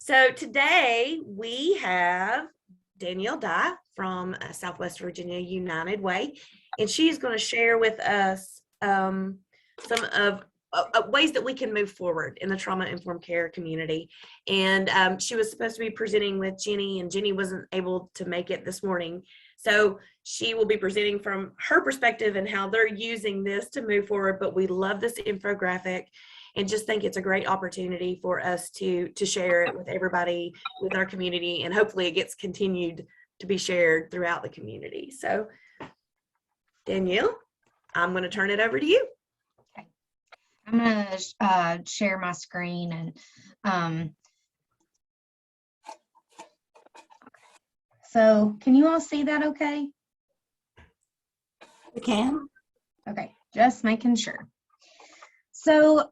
So today we have Danielle Dye from Southwest Virginia United Way, and she's going to share with us some of ways that we can move forward in the trauma-informed care community. And she was supposed to be presenting with Jenny, and Jenny wasn't able to make it this morning. So she will be presenting from her perspective and how they're using this to move forward. But we love this infographic and just think it's a great opportunity for us to share it with everybody, with our community, and hopefully it gets continued to be shared throughout the community. So Danielle, I'm going to turn it over to you. Okay. I'm going to share my screen and so can you all see that okay? We can. Okay, just making sure. So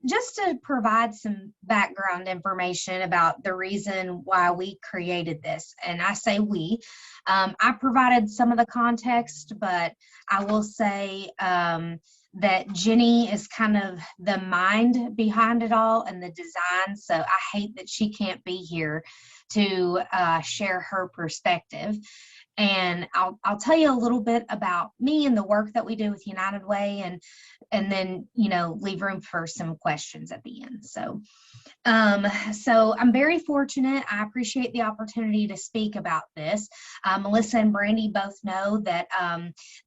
just to provide some background information about the reason why we created this, and I say we, I provided some of the context, but I will say that Jenny is kind of the mind behind it all and the design, so I hate that she can't be here to share her perspective. And I'll tell you a little bit about me and the work that we do with United Way, and then, you know, leave room for some questions at the end. So I'm very fortunate. I appreciate the opportunity to speak about this. Melissa and Brandy both know that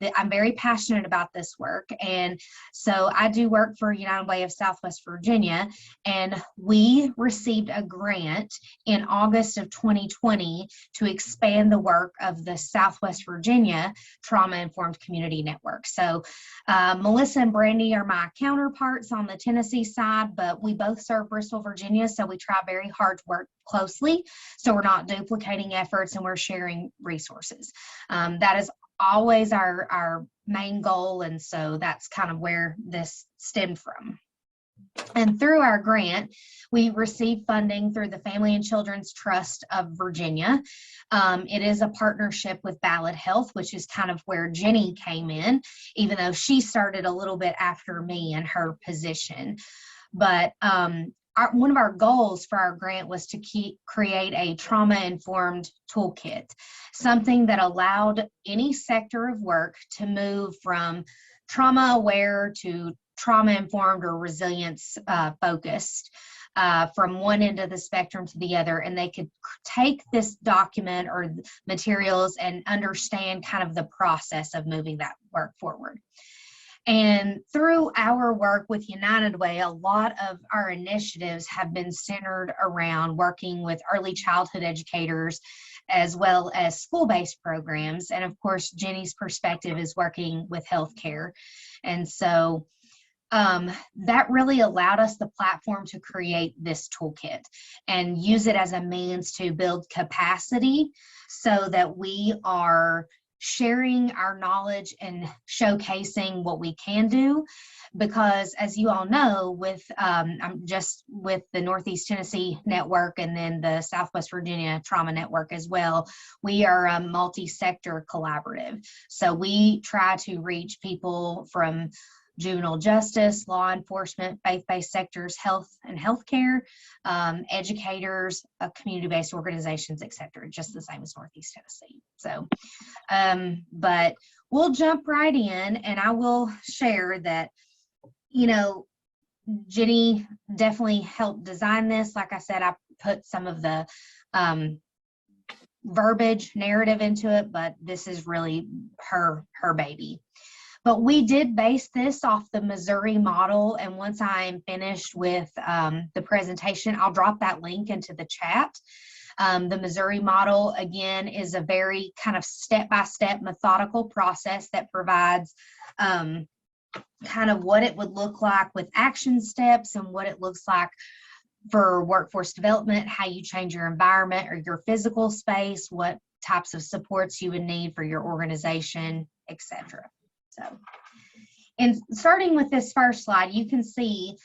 that I'm very passionate about this work, and so I do work for United Way of Southwest Virginia, and we received a grant in August of 2020 to expand the work of the Southwest Virginia Trauma-Informed Community Network. So Melissa and Brandy are my counterparts on the Tennessee side, but we both serve Bristol, Virginia, so we try very hard to work closely so we're not duplicating efforts and we're sharing resources. That is always our main goal, and so that's kind of where this stemmed from. And through our grant, we received funding through the Family and Children's Trust of Virginia. It is a partnership with Ballad Health, which is kind of where Jenny came in, even though she started a little bit after me in her position. But one of our goals for our grant was to create a trauma-informed toolkit, something that allowed any sector of work to move from trauma-aware to trauma-informed or resilience focused from one end of the spectrum to the other, and they could take this document or materials and understand kind of the process of moving that work forward. And through our work with United Way, a lot of our initiatives have been centered around working with early childhood educators as well as school-based programs. And of course, Jenny's perspective is working with healthcare. And so that really allowed us the platform to create this toolkit and use it as a means to build capacity so that we are sharing our knowledge and showcasing what we can do. Because as you all know, with I'm just with the Northeast Tennessee Network and then the Southwest Virginia Trauma Network as well, we are a multi-sector collaborative. So we try to reach people from juvenile justice, law enforcement, faith-based sectors, health and healthcare, educators, community-based organizations, etc., just the same as Northeast Tennessee. So, but we'll jump right in, and I will share that, you know, Jenny definitely helped design this. Like I said, I put some of the verbiage narrative into it, but this is really her baby. But we did base this off the Missouri model, and once I'm finished with the presentation, I'll drop that link into the chat. The Missouri model, again, is a very kind of step-by-step methodical process that provides kind of what it would look like with action steps and what it looks like for workforce development, how you change your environment or your physical space, what types of supports you would need for your organization, etc. So, and starting with this first slide, you can see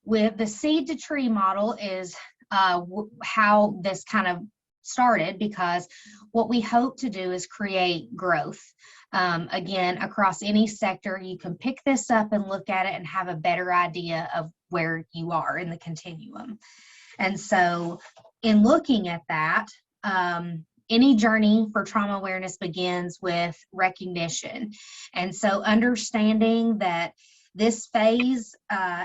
with the seed to tree model is how this kind of started, because what we hope to do is create growth. Again, across any sector, you can pick this up and look at it and have a better idea of where you are in the continuum. And so in looking at that, any journey for trauma awareness begins with recognition. And so understanding that this phase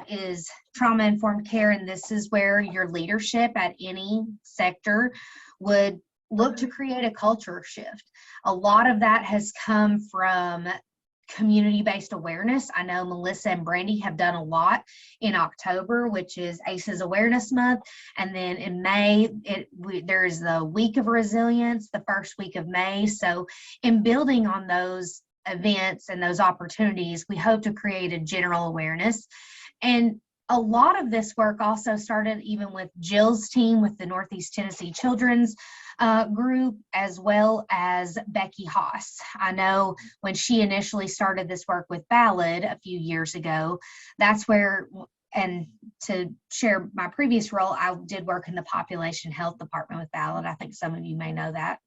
is trauma-informed care, and this is where your leadership at any sector would look to create a culture shift. A lot of that has come from community-based awareness. I know Melissa and Brandy have done a lot in October, which is ACEs Awareness Month. And then in May, there's the Week of Resilience, the first week of May. So in building on those events and those opportunities, we hope to create a general awareness. And a lot of this work also started even with Jill's team with the Northeast Tennessee Children's group, as well as Becky Haas. I know when she initially started this work with Ballad a few years ago, that's where, and to share my previous role, I did work in the population health department with Ballad. I think some of you may know that.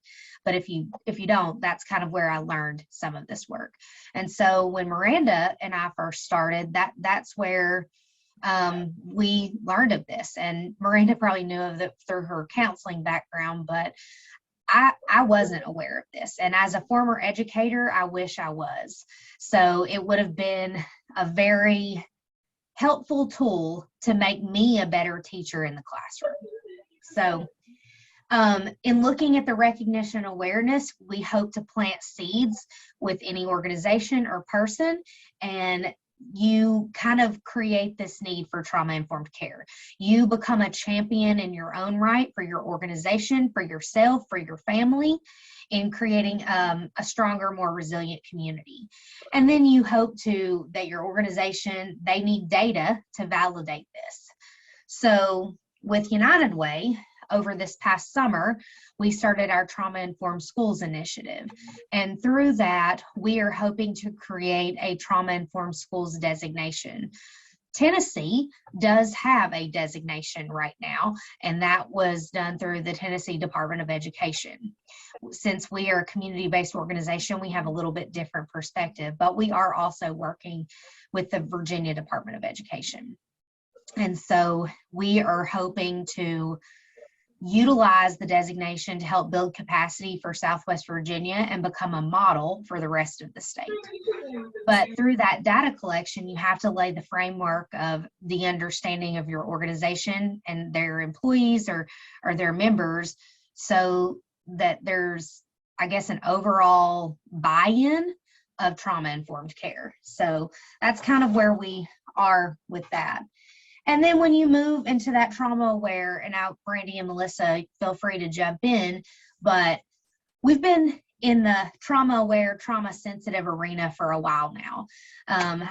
But if you don't, that's kind of where I learned some of this work. And so when Miranda and I first started, that's where we learned of this. And Miranda probably knew of it through her counseling background, but I wasn't aware of this. And as a former educator, I wish I was. So it would have been a very helpful tool to make me a better teacher in the classroom. So in looking at the recognition and awareness, we hope to plant seeds with any organization or person, and you kind of create this need for trauma-informed care. You become a champion in your own right for your organization, for yourself, for your family, in creating a stronger, more resilient community. And then you hope that your organization, they need data to validate this. So with United Way, over this past summer, we started our Trauma-Informed Schools initiative. And through that, we are hoping to create a Trauma-Informed Schools designation. Tennessee does have a designation right now, and that was done through the Tennessee Department of Education. Since we are a community-based organization, we have a little bit different perspective, but we are also working with the Virginia Department of Education. And so we are hoping to utilize the designation to help build capacity for Southwest Virginia and become a model for the rest of the state. But through that data collection, you have to lay the framework of the understanding of your organization and their employees or their members, so that there's, I guess, an overall buy-in of trauma-informed care. So that's kind of where we are with that. And then when you move into that trauma aware, and now Brandy and Melissa, feel free to jump in, but we've been in the trauma aware, trauma sensitive arena for a while now.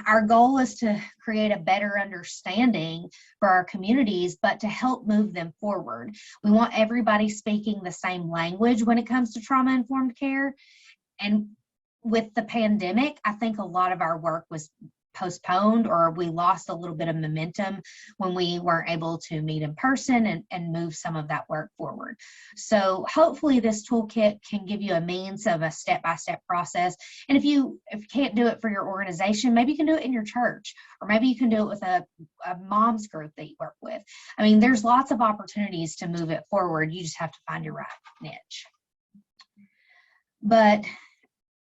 Our goal is to create a better understanding for our communities, but to help move them forward. We want everybody speaking the same language when it comes to trauma informed care. And with the pandemic, I think a lot of our work was postponed, or we lost a little bit of momentum when we weren't able to meet in person and move some of that work forward. So hopefully this toolkit can give you a means of a step-by-step process. And if you can't do it for your organization, maybe you can do it in your church, or maybe you can do it with a mom's group that you work with. I mean, there's lots of opportunities to move it forward. You just have to find your right niche. But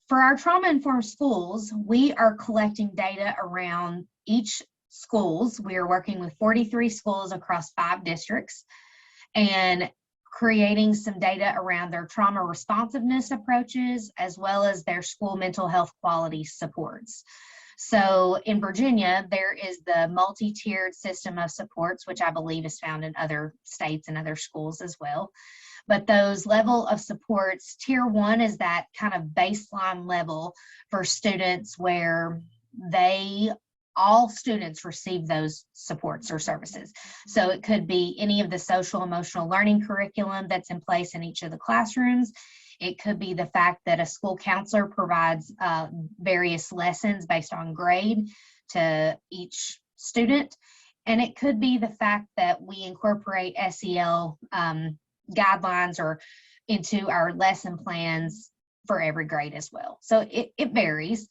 for our trauma-informed schools, we are collecting data around each schools. We are working with 43 schools across 5 districts and creating some data around their trauma responsiveness approaches, as well as their school mental health quality supports. So in Virginia, there is the multi-tiered system of supports, which I believe is found in other states and other schools as well. But those level of supports, tier 1 is that kind of baseline level for students where all students receive those supports or services. So it could be any of the social emotional learning curriculum that's in place in each of the classrooms. It could be the fact that a school counselor provides various lessons based on grade to each student. And it could be the fact that we incorporate SEL guidelines or into our lesson plans for every grade as well. So it varies.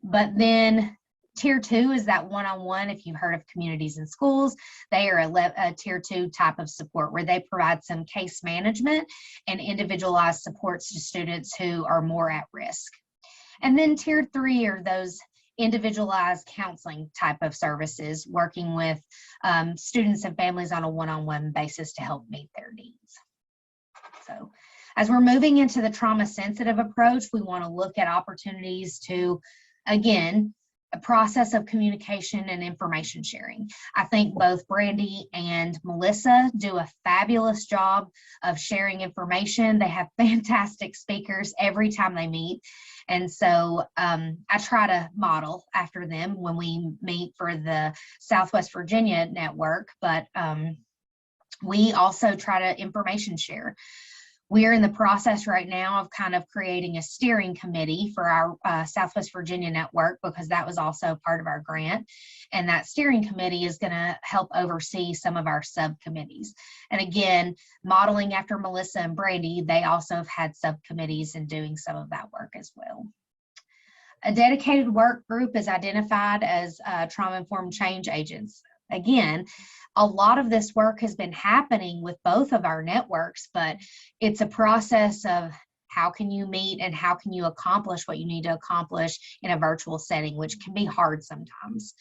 But then Tier 2 is that one-on-one. If you've heard of Communities in Schools, they are a Tier 2 type of support where they provide some case management and individualized supports to students who are more at risk. And then Tier 3 are those individualized counseling type of services, working with students and families on a one-on-one basis to help meet their needs. So as we're moving into the trauma-sensitive approach, we want to look at opportunities to, again, a process of communication and information sharing. I think both Brandy and Melissa do a fabulous job of sharing information. They have fantastic speakers every time they meet. And so I try to model after them when we meet for the Southwest Virginia network, but we also try to information share. We're in the process right now of kind of creating a steering committee for our Southwest Virginia network, because that was also part of our grant. And that steering committee is going to help oversee some of our subcommittees. And again, modeling after Melissa and Brandy, they also have had subcommittees and doing some of that work as well. A dedicated work group is identified as trauma-informed change agents. Again, a lot of this work has been happening with both of our networks, but it's a process of how can you meet and how can you accomplish what you need to accomplish in a virtual setting, which can be hard sometimes.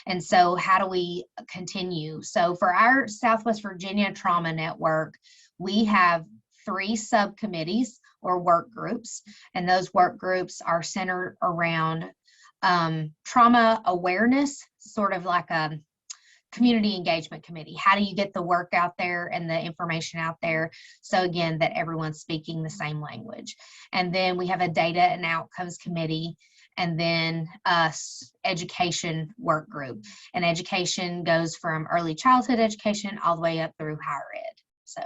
And so how do we continue? So for our Southwest Virginia Trauma Network, we have 3 subcommittees or work groups, and those work groups are centered around trauma awareness, sort of like a community engagement committee. How do you get the work out there and the information out there? So again, that everyone's speaking the same language. And then we have a data and outcomes committee, and then education work group. And education goes from early childhood education all the way up through higher ed. So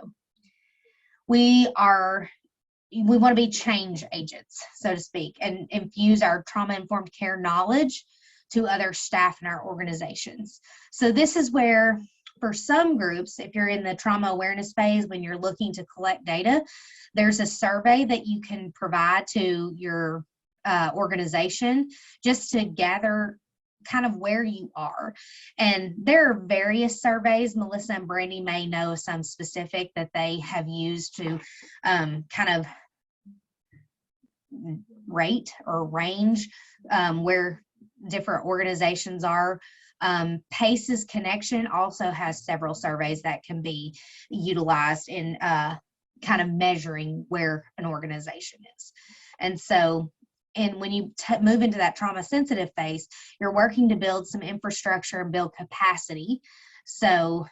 we want to be change agents, so to speak, and infuse our trauma-informed care knowledge to other staff in our organizations. So this is where, for some groups, if you're in the trauma awareness phase, when you're looking to collect data, there's a survey that you can provide to your organization just to gather kind of where you are. And there are various surveys. Melissa and Brandy may know some specific that they have used to kind of rate or range where different organizations are. PACE's Connection also has several surveys that can be utilized in kind of measuring where an organization is. And so, and when you move into that trauma sensitive phase, you're working to build some infrastructure and build capacity. So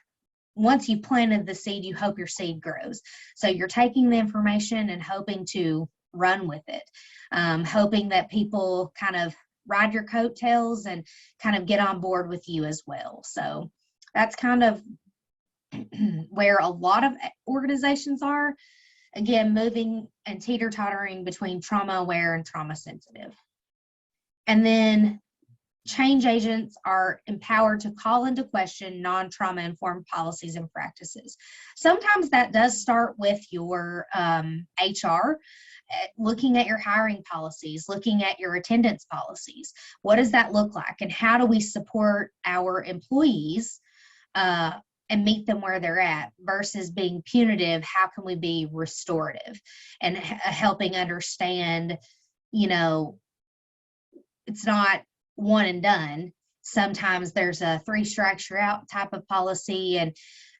once you planted the seed, you hope your seed grows. So you're taking the information and hoping to run with it, hoping that people kind of ride your coattails and kind of get on board with you as well. So that's kind of where a lot of organizations are, again, moving and teeter-tottering between trauma aware and trauma sensitive. And then change agents are empowered to call into question non-trauma informed policies and practices. Sometimes that does start with your HR, looking at your hiring policies, looking at your attendance policies. What does that look like? And how do we support our employees and meet them where they're at versus being punitive? How can we be restorative and helping understand, you know, it's not one and done. Sometimes there's a 3 strikes you're out type of policy, and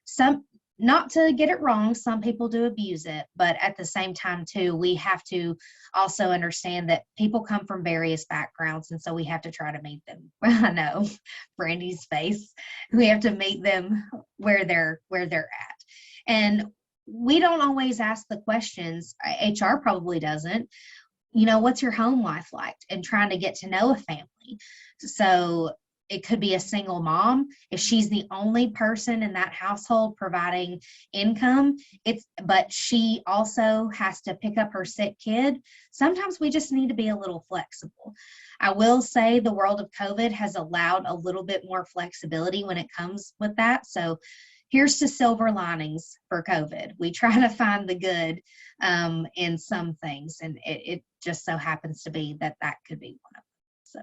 some, not to get it wrong, some people do abuse it, but at the same time too, we have to also understand that people come from various backgrounds, and so we have to try to meet them. I know Brandy's face. We have to meet them where they're at. And we don't always ask the questions. HR probably doesn't. You know, what's your home life like? And trying to get to know a family. So it could be a single mom. If she's the only person in that household providing income, but she also has to pick up her sick kid. Sometimes we just need to be a little flexible. I will say the world of COVID has allowed a little bit more flexibility when it comes with that. So here's to silver linings for COVID. We try to find the good in some things, and it just so happens to be that that could be one of them. So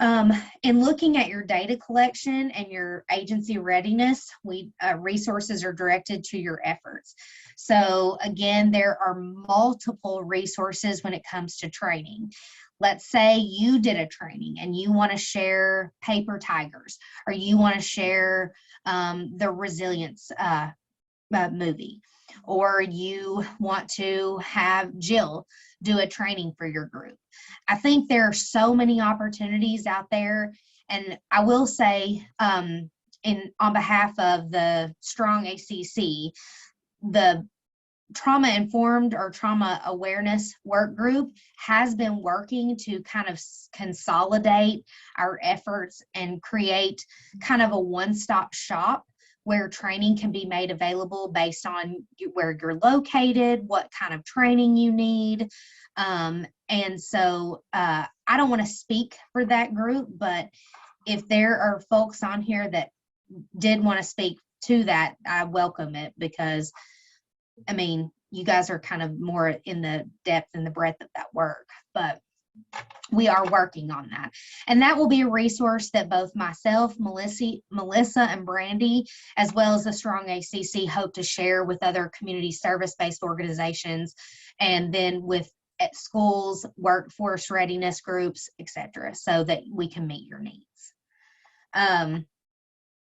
In looking at your data collection and your agency readiness, resources are directed to your efforts. So again, there are multiple resources when it comes to training. Let's say you did a training and you want to share Paper Tigers, or you want to share the Resilience movie, or you want to have Jill do a training for your group. I think there are so many opportunities out there. And I will say, on behalf of the Strong ACC, the trauma informed or trauma awareness work group has been working to kind of consolidate our efforts and create kind of a one-stop shop where training can be made available based on where you're located, what kind of training you need. And so I don't want to speak for that group, but if there are folks on here that did want to speak to that, I welcome it, because I mean, you guys are kind of more in the depth and the breadth of that work, but we are working on that. And that will be a resource that both myself, Melissa, and Brandy, as well as the Strong ACC, hope to share with other community service-based organizations, and then with at schools, workforce readiness groups, etc., so that we can meet your needs.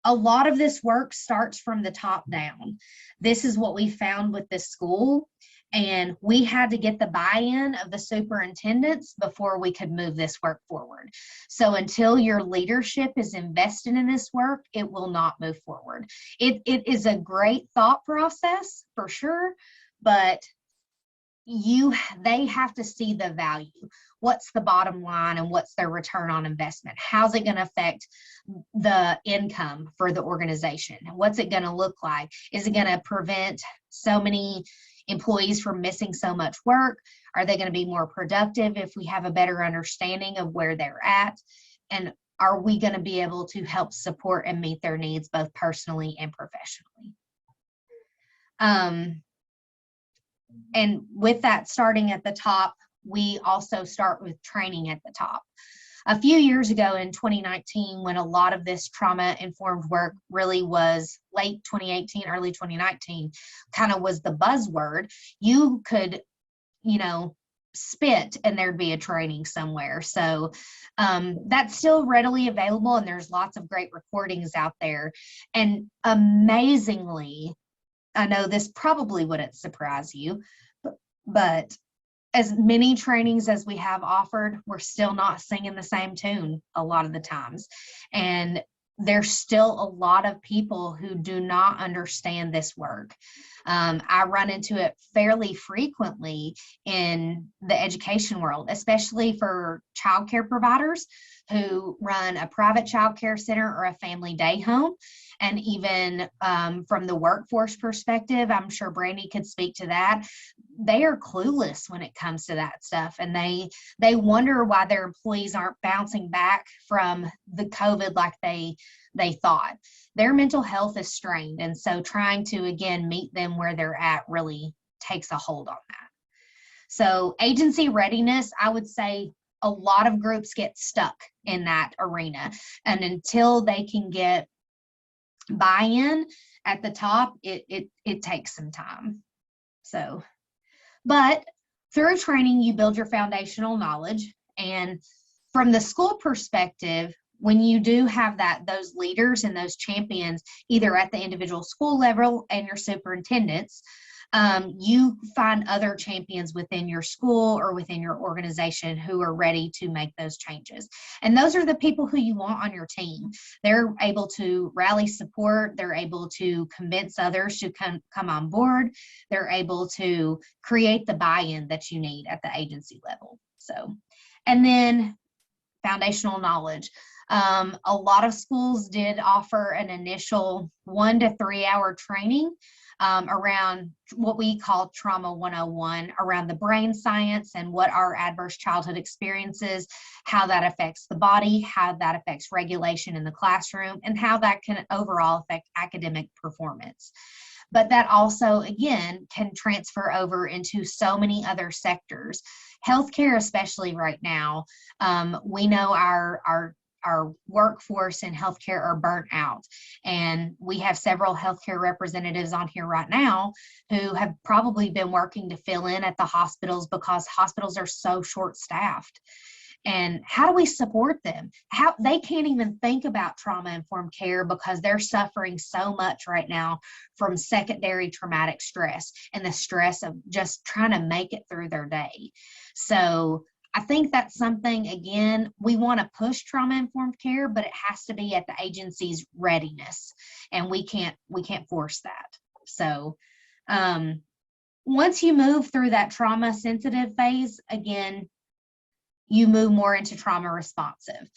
A lot of this work starts from the top down. This is what we found with this school, and we had to get the buy-in of the superintendents before we could move this work forward. So until your leadership is invested in this work, it will not move forward. It is a great thought process for sure, but they have to see the value. What's the bottom line and what's their return on investment? How's it going to affect the income for the organization? What's it going to look like? Is it going to prevent so many employees from missing so much work? Are they going to be more productive if we have a better understanding of where they're at? And are we going to be able to help support and meet their needs both personally and professionally? And with that starting at the top, we also start with training at the top. A few years ago in 2019, when a lot of this trauma-informed work really was late 2018, early 2019, kind of was the buzzword, you could, spit and there'd be a training somewhere. So that's still readily available, and there's lots of great recordings out there. And amazingly, I know this probably wouldn't surprise you, but as many trainings as we have offered, we're still not singing the same tune a lot of the times. And there's still a lot of people who do not understand this work. I run into it fairly frequently in the education world, especially for childcare providers who run a private childcare center or a family day home. And even from the workforce perspective, I'm sure Brandy could speak to that. They are clueless when it comes to that stuff. And they wonder why their employees aren't bouncing back from the COVID like they thought. Their mental health is strained. And so trying to, again, meet them where they're at really takes a hold on that. So agency readiness, I would say a lot of groups get stuck in that arena. And until they can get buy-in at the top, it takes some time. So, but through training, you build your foundational knowledge. And from the school perspective, when you do have those leaders and those champions, either at the individual school level and your superintendents, you find other champions within your school or within your organization who are ready to make those changes. And those are the people who you want on your team. They're able to rally support. They're able to convince others to come on board. They're able to create the buy-in that you need at the agency level. So, and then foundational knowledge. A lot of schools did offer an initial 1 to 3 hour training around what we call Trauma 101, around the brain science and what our adverse childhood experiences, how that affects the body, how that affects regulation in the classroom, and how that can overall affect academic performance. but that also, again, can transfer over into so many other sectors. Healthcare, especially right now, we know our workforce in healthcare are burnt out. And we have several healthcare representatives on here right now who have probably been working to fill in at the hospitals because hospitals are so short-staffed. And how do we support them? How they can't even think about trauma-informed care because they're suffering so much right now from secondary traumatic stress and the stress of just trying to make it through their day. So I think that's something, again, we want to push trauma-informed care, but it has to be at the agency's readiness, and we can't force that. So once you move through that trauma-sensitive phase, again, you move more into trauma responsive,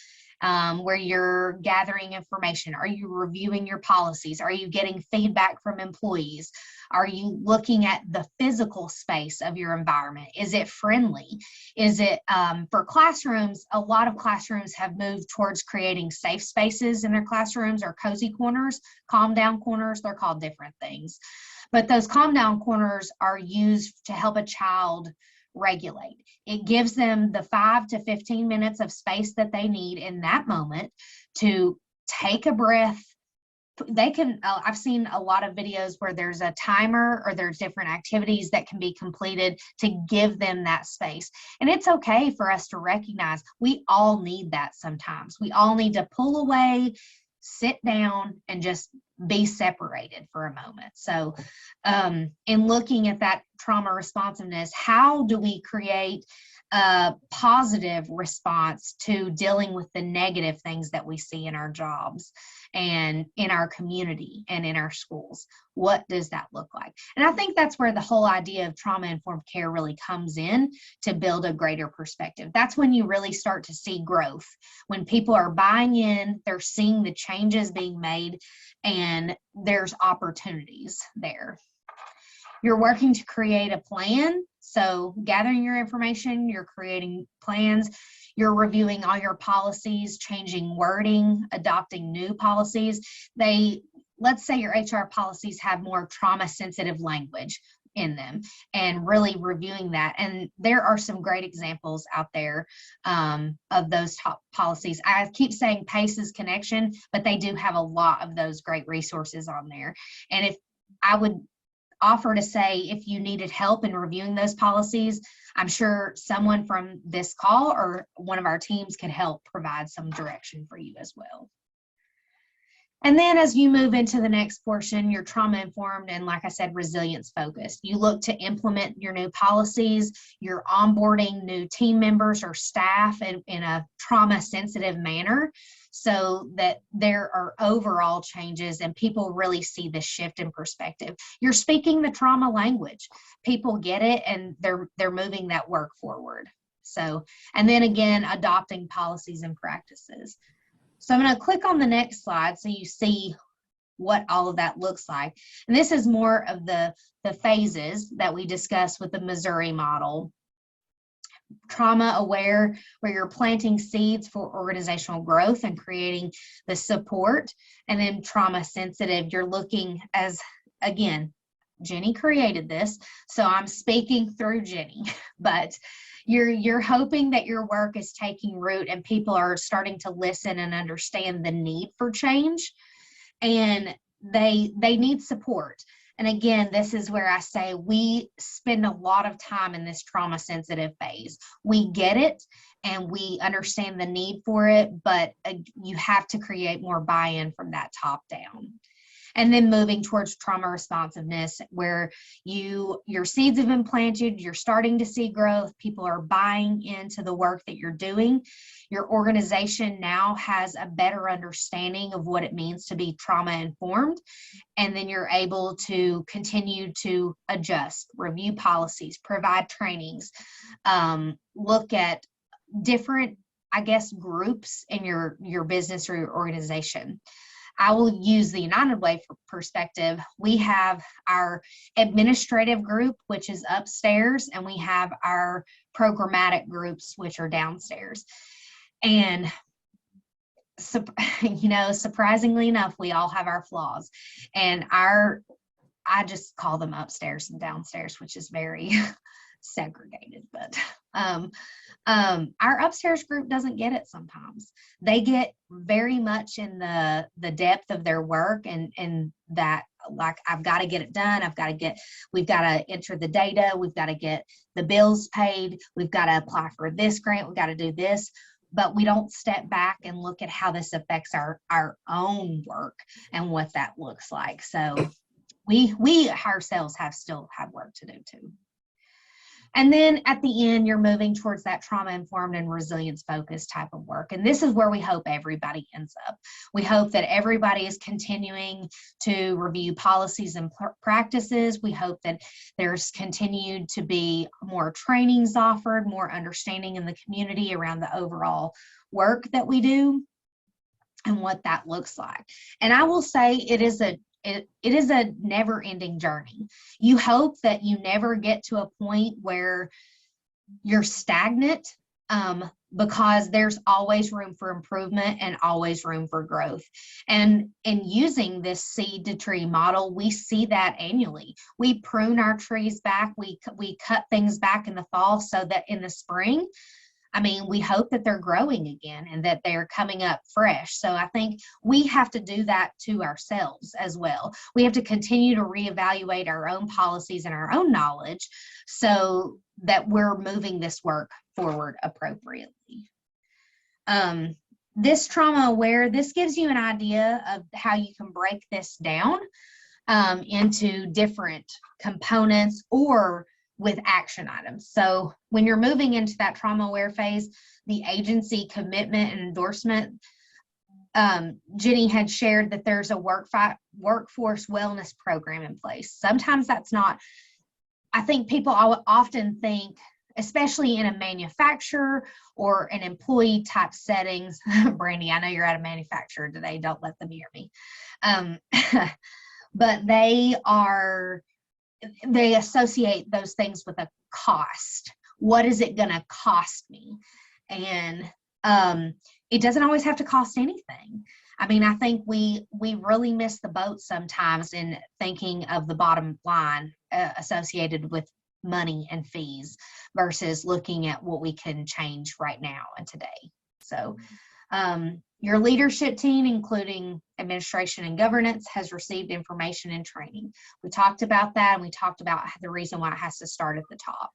where you're gathering information. Are you reviewing your policies? Are you getting feedback from employees? Are you looking at the physical space of your environment? Is it friendly? Is it, for classrooms, a lot of classrooms have moved towards creating safe spaces in their classrooms, or cozy corners, calm down corners, they're called different things. But those calm down corners are used to help a child regulate. It gives them the 5 to 15 minutes of space that they need in that moment to take a breath. They can, I've seen a lot of videos where there's a timer or there's different activities that can be completed to give them that space. And it's okay for us to recognize we all need that sometimes. We all need to pull away, sit down, and just be separated for a moment. So in looking at that trauma responsiveness, how do we create a positive response to dealing with the negative things that we see in our jobs and in our community and in our schools? What does that look like? And I think that's where the whole idea of trauma-informed care really comes in, to build a greater perspective. That's when you really start to see growth. When people are buying in, they're seeing the changes being made, and there's opportunities there. You're working to create a plan. So gathering your information, you're creating plans, you're reviewing all your policies, changing wording, adopting new policies. Let's say your HR policies have more trauma sensitive language in them, and really reviewing that. And there are some great examples out there of those top policies. I keep saying PACE's Connection, but they do have a lot of those great resources on there. And if I would offer to say, if you needed help in reviewing those policies, I'm sure someone from this call or one of our teams could help provide some direction for you as well. And then as you move into the next portion, you're trauma informed and, like I said, resilience focused. You look to implement your new policies, you're onboarding new team members or staff in a trauma sensitive manner, so that there are overall changes and people really see the shift in perspective. You're speaking the trauma language. People get it, and they're moving that work forward. So, and then again, adopting policies and practices. So I'm going to click on the next slide so you see what all of that looks like. And this is more of the phases that we discussed with the Missouri model. Trauma aware, where you're planting seeds for organizational growth and creating the support. And then trauma sensitive, you're looking, as again, Jenny created this, so I'm speaking through Jenny, but you're hoping that your work is taking root and people are starting to listen and understand the need for change, and they need support. And again, this is where I say we spend a lot of time in this trauma sensitive phase. We get it and we understand the need for it, but you have to create more buy-in from that top down. And then moving towards trauma responsiveness, where your seeds have been planted, you're starting to see growth, people are buying into the work that you're doing. Your organization now has a better understanding of what it means to be trauma informed, and then you're able to continue to adjust, review policies, provide trainings, look at different, I guess, groups in your business or your organization. I will use the United Way perspective. We have our administrative group, which is upstairs, and we have our programmatic groups, which are downstairs. And surprisingly enough, we all have our flaws, and our I just call them upstairs and downstairs, which is very segregated, but our upstairs group doesn't get it sometimes. They get very much in the depth of their work, and that, like, I've got to get it done. We've got to enter the data. We've got to get the bills paid. We've got to apply for this grant. We've got to do this. But we don't step back and look at how this affects our own work and what that looks like. So we ourselves still have work to do too. And then at the end, you're moving towards that trauma-informed and resilience-focused type of work. And this is where we hope everybody ends up. We hope that everybody is continuing to review policies and practices. We hope that there's continued to be more trainings offered, more understanding in the community around the overall work that we do and what that looks like. And I will say it is a never-ending journey. You hope that you never get to a point where you're stagnant, because there's always room for improvement and always room for growth. And in using this seed to tree model, we see that annually. We prune our trees back. We cut things back in the fall so that in the spring, we hope that they're growing again and that they're coming up fresh. So I think we have to do that to ourselves as well. We have to continue to reevaluate our own policies and our own knowledge so that we're moving this work forward appropriately. This trauma aware, this gives you an idea of how you can break this down into different components or with action items. So when you're moving into that trauma aware phase, the agency commitment and endorsement, Jenny had shared that there's a workforce wellness program in place. Sometimes that's not, I think people often think, especially in a manufacturer or an employee type settings, Brandy, I know you're at a manufacturer today, don't let them hear me. But they associate those things with a cost. What is it going to cost me? And it doesn't always have to cost anything. I think we really miss the boat sometimes in thinking of the bottom line associated with money and fees versus looking at what we can change right now and today. So your leadership team, including administration and governance, has received information and training. We talked about that, and we talked about the reason why it has to start at the top.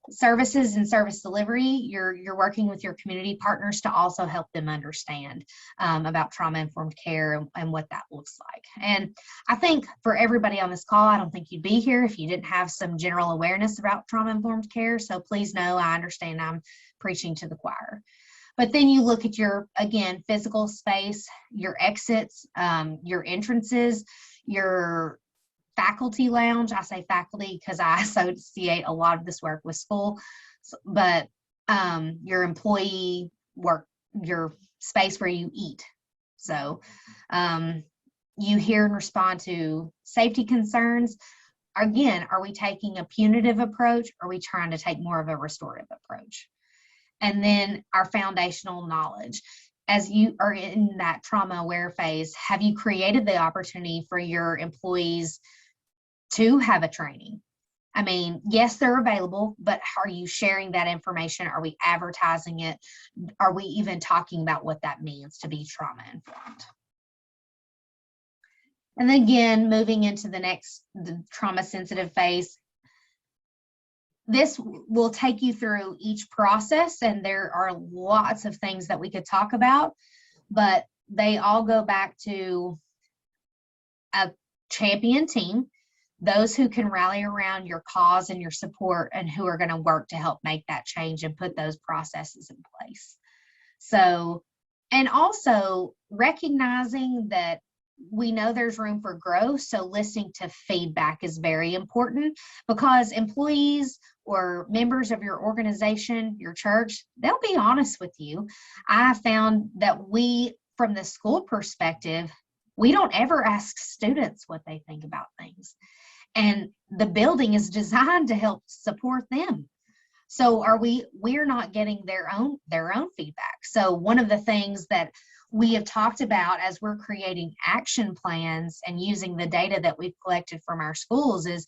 Services and service delivery, you're working with your community partners to also help them understand about trauma-informed care and what that looks like. And I think for everybody on this call, I don't think you'd be here if you didn't have some general awareness about trauma-informed care. So please know I understand I'm preaching to the choir. But then you look at your, again, physical space, your exits, your entrances, your faculty lounge. I say faculty because I associate a lot of this work with school, but your employee work, your space where you eat. So you hear and respond to safety concerns. Again, are we taking a punitive approach? Or are we trying to take more of a restorative approach? And then our foundational knowledge. As you are in that trauma aware phase, have you created the opportunity for your employees to have a training? Yes, they're available, but are you sharing that information? Are we advertising it? Are we even talking about what that means to be trauma informed? And then again, moving into the trauma sensitive phase, this will take you through each process, and there are lots of things that we could talk about, but they all go back to a champion team, those who can rally around your cause and your support and who are going to work to help make that change and put those processes in place. So, and also recognizing that we know there's room for growth, so listening to feedback is very important, because employees or members of your organization, your church, they'll be honest with you. I found that we, from the school perspective, we don't ever ask students what they think about things. And the building is designed to help support them. So we're not getting their own feedback. So one of the things that we have talked about as we're creating action plans and using the data that we've collected from our schools is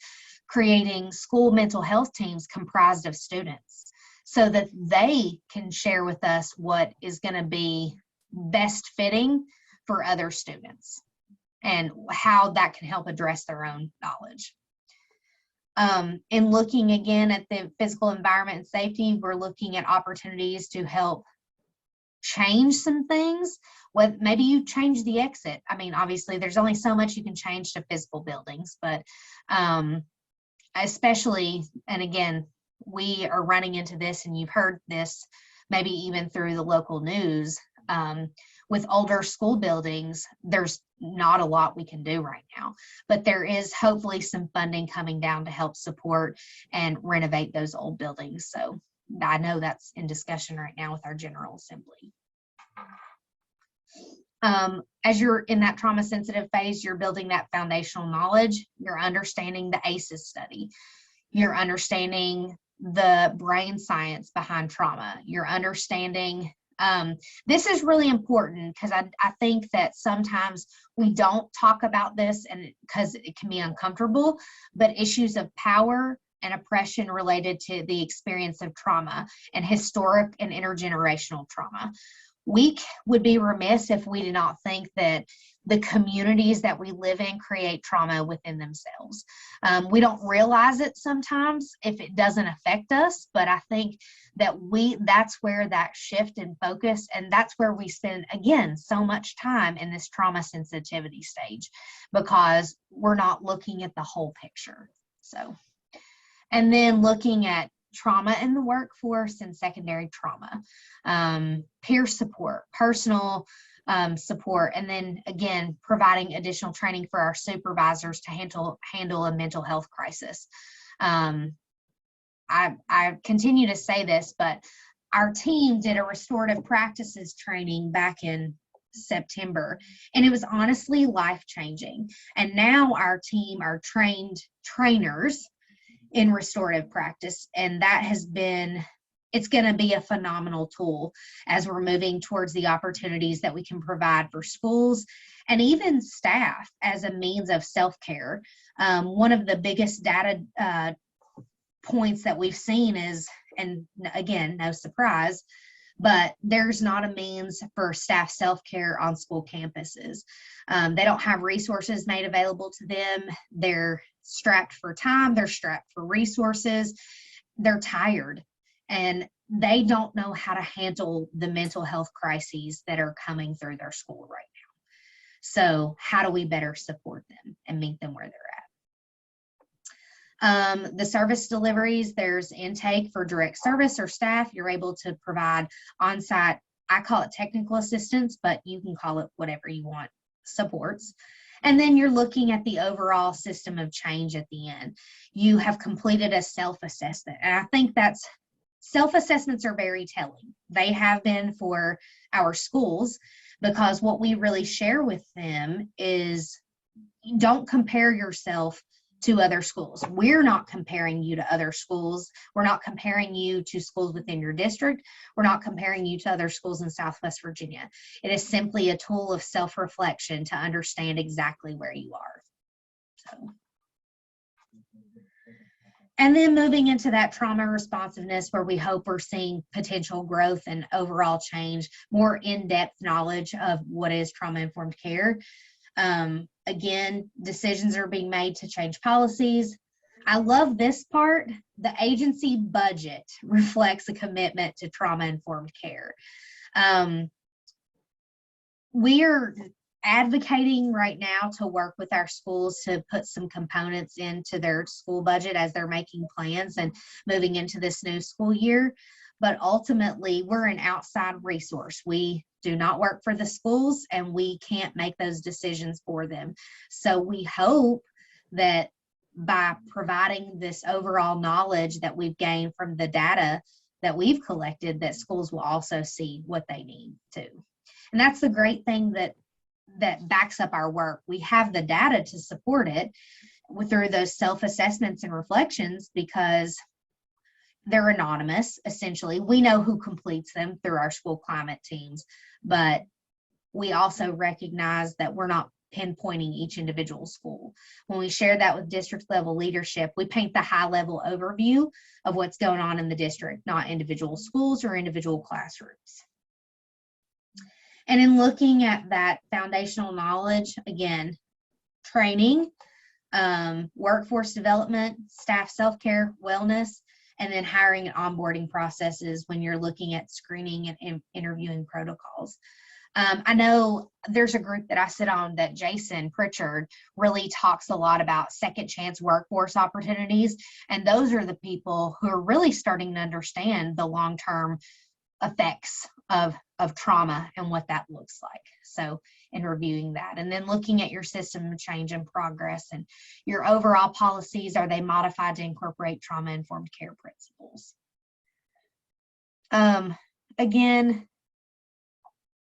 creating school mental health teams comprised of students so that they can share with us what is going to be best fitting for other students and how that can help address their own knowledge. In looking again at the physical environment and safety, we're looking at opportunities to help change some things. What maybe you change the exit. I mean, obviously there's only so much you can change to physical buildings, but especially, and again, we are running into this, and you've heard this maybe even through the local news, with older school buildings, there's not a lot we can do right now, but there is hopefully some funding coming down to help support and renovate those old buildings. So I know that's in discussion right now with our General Assembly. As you're in that trauma sensitive phase, you're building that foundational knowledge. You're understanding the ACEs study. You're understanding the brain science behind trauma. You're understanding, this is really important because I think that sometimes we don't talk about this and because it can be uncomfortable, but issues of power and oppression related to the experience of trauma and historic and intergenerational trauma. We would be remiss if we did not think that the communities that we live in create trauma within themselves. We don't realize it sometimes if it doesn't affect us, but I think that that's where that shift in focus, and that's where we spend, again, so much time in this trauma sensitivity stage because we're not looking at the whole picture. So, and then looking at trauma in the workforce and secondary trauma, peer support, personal support, and then again, providing additional training for our supervisors to handle a mental health crisis. I continue to say this, but our team did a restorative practices training back in September, and it was honestly life-changing. And now our team are trained trainers in restorative practice, and that has been, it's going to be a phenomenal tool as we're moving towards the opportunities that we can provide for schools and even staff as a means of self-care. One of the biggest data points that we've seen is, and again, no surprise, but there's not a means for staff self-care on school campuses. They don't have resources made available to them. They're strapped for time, they're strapped for resources, they're tired, and they don't know how to handle the mental health crises that are coming through their school right now. So how do we better support them and meet them where they're at? The service deliveries, there's intake for direct service or staff. You're able to provide on-site, I call it technical assistance, but you can call it whatever you want, supports. And then you're looking at the overall system of change at the end. You have completed a self-assessment. And I think that's, self-assessments are very telling. They have been for our schools because what we really share with them is don't compare yourself to other schools. We're not comparing you to other schools. We're not comparing you to schools within your district. We're not comparing you to other schools in Southwest Virginia. It is simply a tool of self-reflection to understand exactly where you are. So, and then moving into that trauma responsiveness where we hope we're seeing potential growth and overall change, more in-depth knowledge of what is trauma-informed care. Again, decisions are being made to change policies. I love this part. The agency budget reflects a commitment to trauma-informed care. We are advocating right now to work with our schools to put some components into their school budget as they're making plans and moving into this new school year. But ultimately, we're an outside resource. We do not work for the schools, and we can't make those decisions for them. So we hope that by providing this overall knowledge that we've gained from the data that we've collected, that schools will also see what they need to. And that's the great thing that backs up our work. We have the data to support it through those self-assessments and reflections because they're anonymous, essentially. We know who completes them through our school climate teams, but we also recognize that we're not pinpointing each individual school. When we share that with district level leadership, we paint the high level overview of what's going on in the district, not individual schools or individual classrooms. And in looking at that foundational knowledge, again, training, workforce development, staff self-care, wellness, and then hiring and onboarding processes when you're looking at screening and interviewing protocols. I know there's a group that I sit on that Jason Pritchard really talks a lot about second chance workforce opportunities. And those are the people who are really starting to understand the long-term effects of trauma and what that looks like. So in reviewing that, and then looking at your system change and progress and your overall policies, are they modified to incorporate trauma-informed care principles? Again,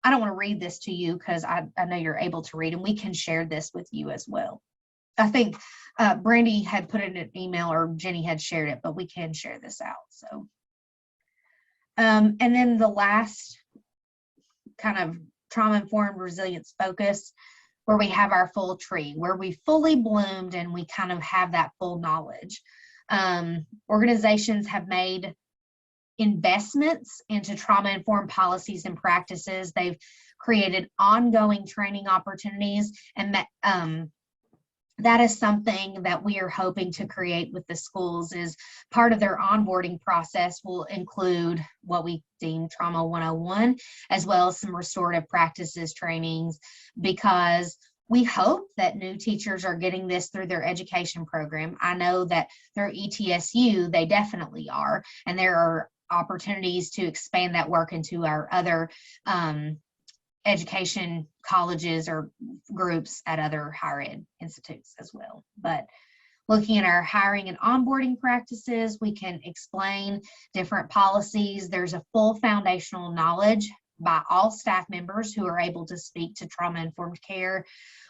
I don't want to read this to you because I know you're able to read, and we can share this with you as well. I think Brandy had put it in an email, or Jenny had shared it, but we can share this out. So, and then the last kind of trauma-informed resilience focus, where we have our full tree, where we fully bloomed and we kind of have that full knowledge. Organizations have made investments into trauma-informed policies and practices. They've created ongoing training opportunities, and that is something that we are hoping to create with the schools. Is part of their onboarding process will include what we deem Trauma 101, as well as some restorative practices trainings, because we hope that new teachers are getting this through their education program. I know that through ETSU, they definitely are, and there are opportunities to expand that work into our other education colleges or groups at other higher ed institutes as well. But looking at our hiring and onboarding practices, we can explain different policies. There's a full foundational knowledge by all staff members who are able to speak to trauma-informed care.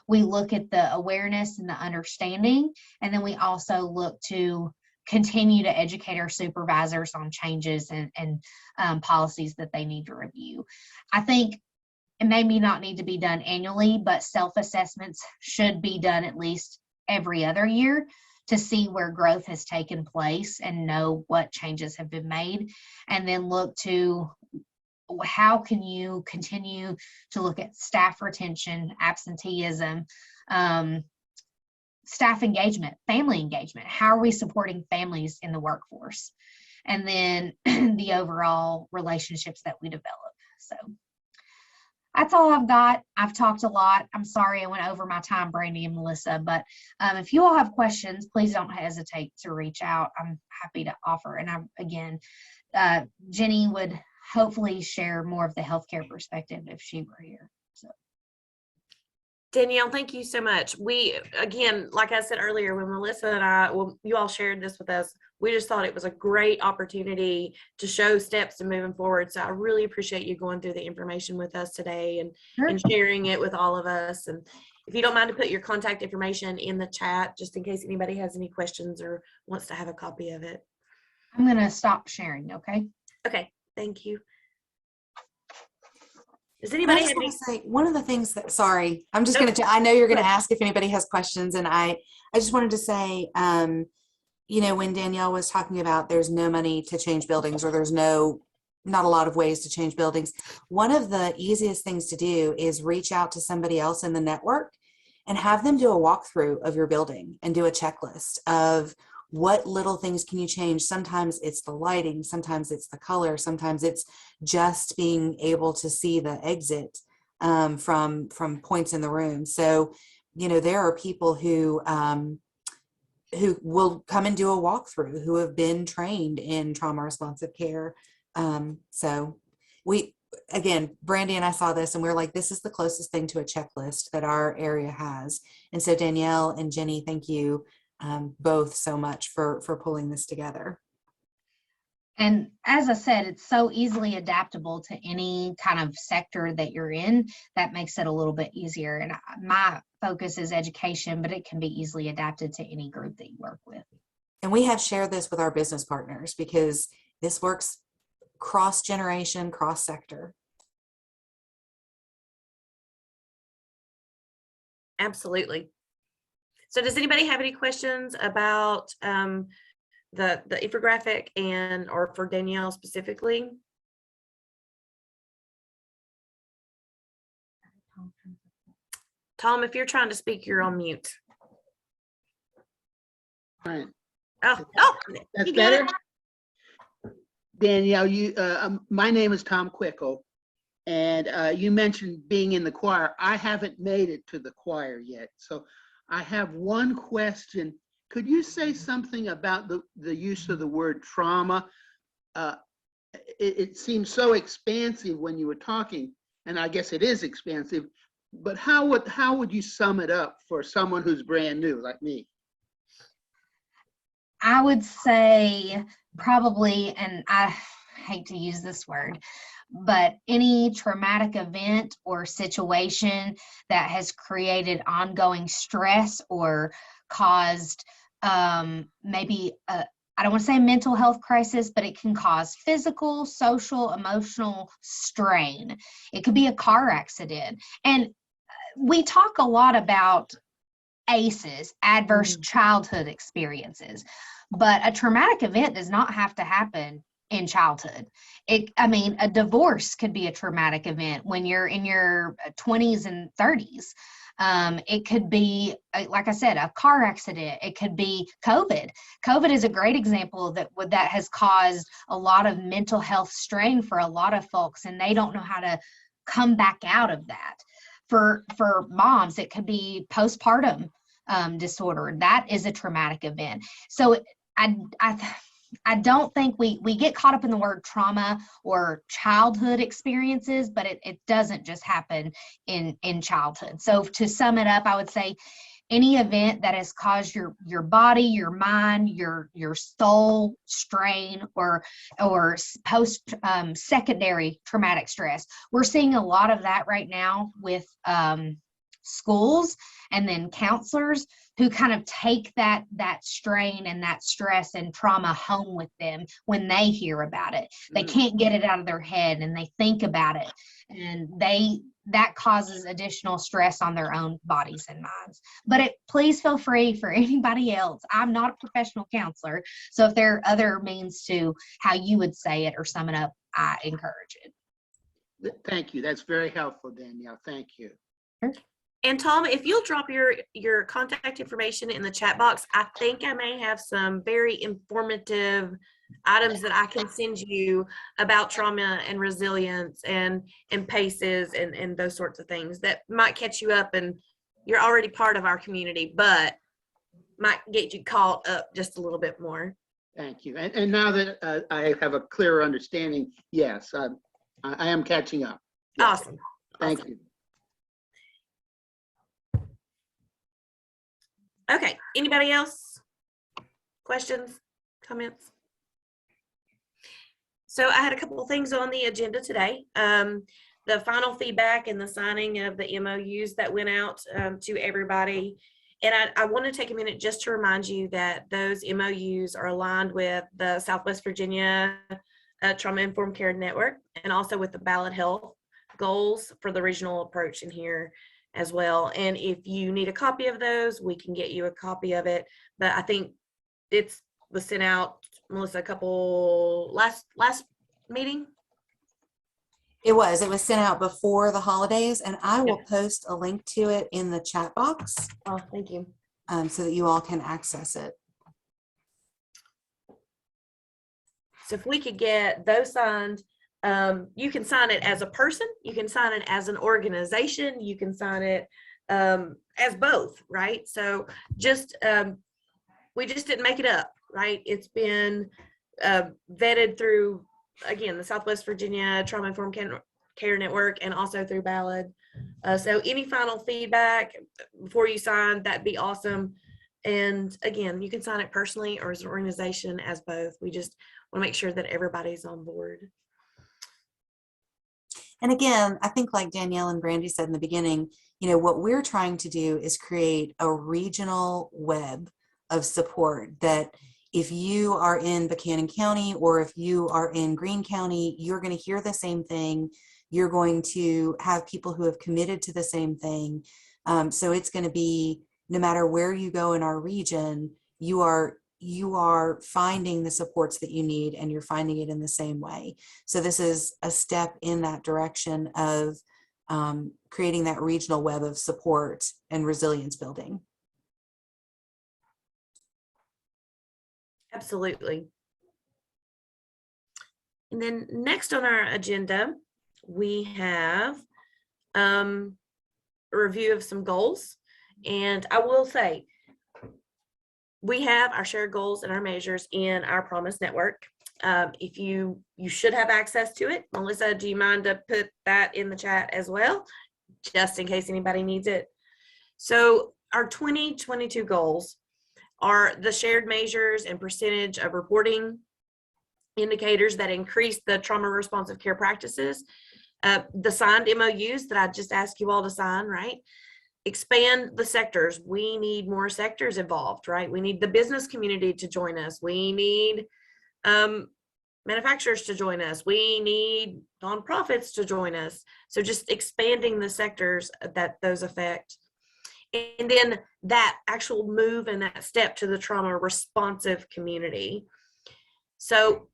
We look at the awareness and the understanding, and then we also look to continue to educate our supervisors on changes and policies that they need to review. I think it maybe not need to be done annually, but self-assessments should be done at least every other year to see where growth has taken place and know what changes have been made, and then look to how can you continue to look at staff retention, absenteeism, staff engagement, family engagement. How are we supporting families in the workforce? And then the overall relationships that we develop. So that's all I've got. I've talked a lot. I'm sorry I went over my time, Brandy and Melissa, but if you all have questions, please don't hesitate to reach out. I'm happy to offer. And again, Jenny would hopefully share more of the healthcare perspective if she were here. So. Danielle, thank you so much. We, again, like I said earlier, when Melissa and I, well, you all shared this with us, we just thought it was a great opportunity to show steps to moving forward. So I really appreciate you going through the information with us today and sharing it with all of us. And if you don't mind to put your contact information in the chat, just in case anybody has any questions or wants to have a copy of it. I'm going to stop sharing, okay? Okay, thank you. Does anybody have any? Say one of the things that, sorry, I'm just going to, I know you're going to ask if anybody has questions. And I just wanted to say, you know, when Danielle was talking about there's no money to change buildings, or there's not a lot of ways to change buildings. One of the easiest things to do is reach out to somebody else in the network and have them do a walkthrough of your building and do a checklist of what little things can you change. Sometimes it's the lighting, sometimes it's the color, sometimes it's just being able to see the exit from points in the room. So, you know, there are people who will come and do a walkthrough who have been trained in trauma responsive care. So again, Brandy and I saw this and we were like, this is the closest thing to a checklist that our area has. And so Danielle and Jenny, thank you both so much for pulling this together. And as I said, it's so easily adaptable to any kind of sector that you're in. That makes it a little bit easier. And my focus is education, but it can be easily adapted to any group that you work with. And we have shared this with our business partners because this works cross-generation, cross-sector. Absolutely. So does anybody have any questions about the infographic and or for Danielle specifically? Tom, if you're trying to speak, you're on mute. Right. Oh, That's you got it. better. Danielle, my name is Tom Quickle, and you mentioned being in the choir. I haven't made it to the choir yet, so I have one question. Could you say something about the use of the word trauma? It seems so expansive when you were talking, and I guess it is expansive, but how would you sum it up for someone who's brand new like me? I would say probably, and I hate to use this word, but any traumatic event or situation that has created ongoing stress or caused maybe I don't want to say mental health crisis, but it can cause physical, social, emotional strain. It could be a car accident. And we talk a lot about ACEs, adverse childhood experiences, but a traumatic event does not have to happen in childhood. A divorce could be a traumatic event when you're in your 20s and 30s. It could be, like I said, a car accident. It could be COVID. COVID is a great example that has caused a lot of mental health strain for a lot of folks, and they don't know how to come back out of that. For moms, it could be postpartum disorder. That is a traumatic event. So I don't think we get caught up in the word trauma or childhood experiences, but it doesn't just happen in childhood. So to sum it up, I would say any event that has caused your body, your mind, your soul strain or post secondary traumatic stress. We're seeing a lot of that right now with schools and then counselors who kind of take that strain and that stress and trauma home with them when they hear about it. They can't get it out of their head and they think about it, and that causes additional stress on their own bodies and minds. But please feel free for anybody else. I'm not a professional counselor, so if there are other means to how you would say it or sum it up, I encourage it. Thank you. That's very helpful, Danielle. Thank you. And Tom, if you'll drop your contact information in the chat box, I think I may have some very informative items that I can send you about trauma and resilience and PACEs and those sorts of things that might catch you up, and you're already part of our community, but might get you caught up just a little bit more. Thank you. And now that I have a clearer understanding, yes, I am catching up. Yes. Awesome. Thank you. Okay, anybody else? Questions, comments? So I had a couple of things on the agenda today. The final feedback and the signing of the MOUs that went out to everybody. And I want to take a minute just to remind you that those MOUs are aligned with the Southwest Virginia Trauma-Informed Care Network and also with the Ballot Health goals for the regional approach in here as well. And if you need a copy of those, we can get you a copy of it. But I think it was sent out, Melissa, a couple last meeting. It was sent out before the holidays, and I will post a link to it in the chat box Oh, thank you. so that you all can access it. So if we could get those signed, you can sign it as a person, you can sign it as an organization, you can sign it as both, right? So just we just didn't make it up, right? It's been vetted through, again, the Southwest Virginia Trauma-Informed Care Network and also through Ballad. So any final feedback before you sign, that'd be awesome. And again, you can sign it personally or as an organization, as both. We just want to make sure that everybody's on board. And again, I think like Danielle and Brandy said in the beginning, what we're trying to do is create a regional web of support that if you are in Buchanan County or if you are in Greene County, you're going to hear the same thing. You're going to have people who have committed to the same thing. So it's going to be, no matter where you go in our region, you are finding the supports that you need, and you're finding it in the same way. So this is a step in that direction of creating that regional web of support and resilience building. Absolutely. And then next on our agenda, we have a review of some goals. And I will say, we have our shared goals and our measures in our Promise Network. If you should have access to it. Melissa, do you mind to put that in the chat as well, just in case anybody needs it? So our 2022 goals are the shared measures and percentage of reporting indicators that increase the trauma responsive care practices, the signed MOUs that I just asked you all to sign, right? Expand the sectors. We need more sectors involved, right? We need the business community to join us. We need manufacturers to join us. We need nonprofits to join us. So just expanding the sectors that those affect. And then that actual move and that step to the trauma responsive community. So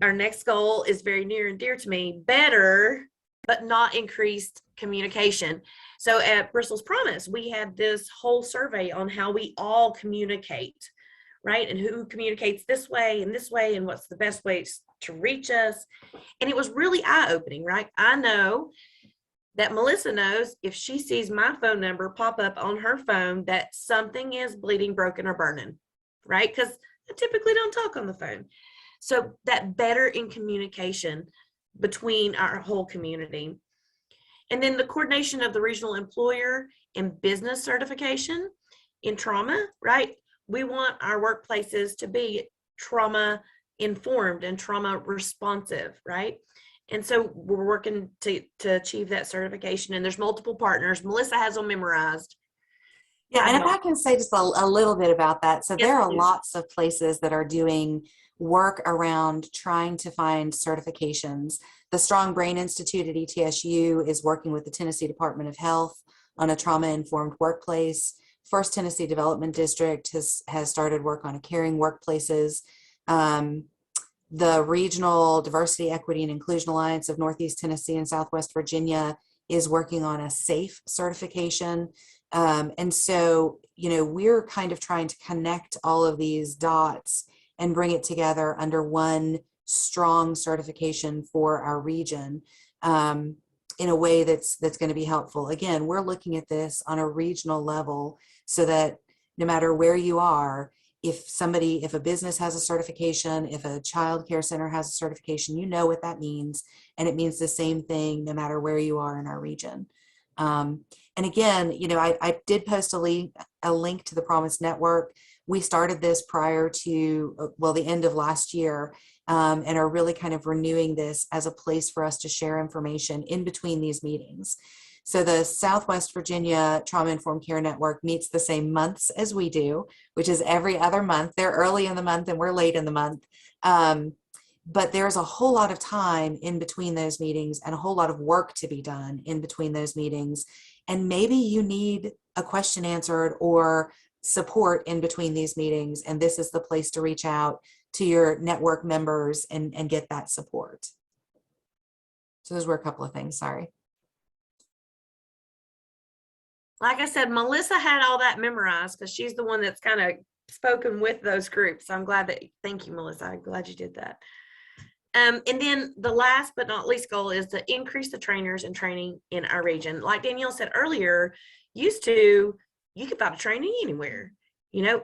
our next goal is very near and dear to me: better, but not increased communication. So at Bristol's Promise, we had this whole survey on how we all communicate, right? And who communicates this way, and what's the best ways to reach us. And it was really eye-opening, right? I know that Melissa knows if she sees my phone number pop up on her phone that something is bleeding, broken, or burning, right? Because I typically don't talk on the phone. So that better in communication between our whole community. And then the coordination of the regional employer and business certification in trauma, right? We want our workplaces to be trauma informed and trauma responsive, right? And so we're working to achieve that certification, and there's multiple partners. Melissa has them memorized. Yeah, and if I can say just a little bit about that. So Yes, there are please. lots of places that are doing work around trying to find certifications. The Strong Brain Institute at ETSU is working with the Tennessee Department of Health on a trauma-informed workplace. First Tennessee Development District has started work on a caring workplaces. The Regional Diversity, Equity, and Inclusion Alliance of Northeast Tennessee and Southwest Virginia is working on a SAFE certification. And so, we're kind of trying to connect all of these dots and bring it together under one strong certification for our region in a way that's going to be helpful. Again, we're looking at this on a regional level so that no matter where you are, if a business has a certification, if a child care center has a certification, you know what that means. And it means the same thing no matter where you are in our region. And again, I did post a link to the Promise Network. We started this prior to, the end of last year, and are really kind of renewing this as a place for us to share information in between these meetings. So the Southwest Virginia Trauma Informed Care Network meets the same months as we do, which is every other month. They're early in the month and we're late in the month. But there's a whole lot of time in between those meetings and a whole lot of work to be done in between those meetings. And maybe you need a question answered or support in between these meetings. And this is the place to reach out to your network members and get that support. So those were a couple of things, sorry. Like I said, Melissa had all that memorized because she's the one that's kind of spoken with those groups. So I'm glad thank you, Melissa. I'm glad you did that. And then the last but not least goal is to increase the trainers and training in our region. Like Danielle said earlier, you could find a trainee anywhere,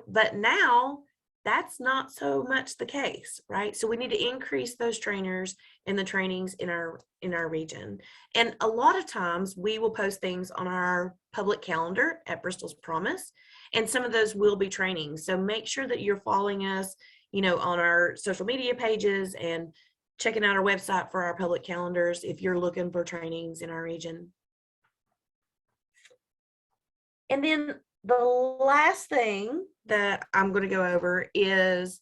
but now that's not so much the case, right? So we need to increase those trainers and the trainings in our region. And a lot of times we will post things on our public calendar at Bristol's Promise, and some of those will be trainings. So make sure that you're following us, on our social media pages and checking out our website for our public calendars if you're looking for trainings in our region. And then the last thing that I'm going to go over is